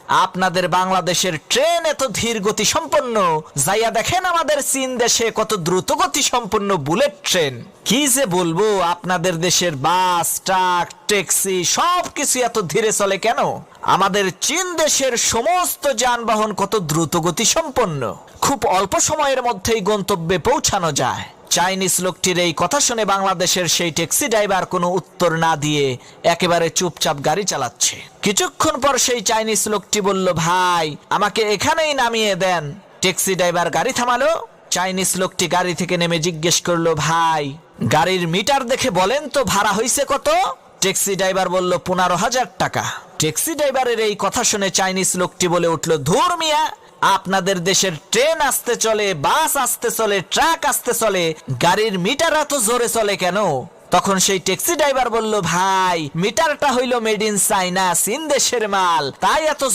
আপনাদের বাংলাদেশের ট্রেন এত ধীর গতি সম্পন্ন, যাইয়া দেখেন আমাদের চীন দেশে কত দ্রুত গতি সম্পন্ন বুলেট ট্রেন। কি যে বলবো, আপনাদের দেশের বাস, ট্রাক, ট্যাক্সি সবকিছু এত ধীরে চলে কেন? আমাদের চীন দেশের সমস্ত যানবাহন কত দ্রুত গতি সম্পন্ন, খুব অল্প সময়ের মধ্যেই গন্তব্যে পৌঁছানো যায়। চাইনিজ লোকটির এই কথা শুনে বাংলাদেশের সেই ট্যাক্সি ড্রাইভার কোনো উত্তর না দিয়ে একেবারে চুপচাপ গাড়ি চালাচ্ছে। কিছুক্ষণ পর সেই চাইনিজ লোকটি বলল, ভাই আমাকে এখানেই নামিয়ে দেন। ট্যাক্সি ড্রাইভার গাড়ি থামালো। চাইনিজ লোকটি গাড়ি থেকে নেমে জিজ্ঞেস করলো, ভাই গাড়ির মিটার দেখে বলেন তো ভাড়া হয়েছে কত? ট্যাক্সি ড্রাইভার বলল, 15,000 টাকা। ট্যাক্সি ড্রাইভারের এই কথা শুনে চাইনিজ লোকটি বলে উঠল, ধুর মিয়া, আপনাদের দেশের ট্রেন আসতে চলে, বাস আসতে চলে, ট্রাক আসতে চলে, গাড়ির মিটার এত জোরে চলে কেন? তখন সেই ট্যাক্সি ড্রাইভার বলল, ভাই মিটারটা হইল মেড ইন চাইনা, চীন দেশের মাল, তাই এত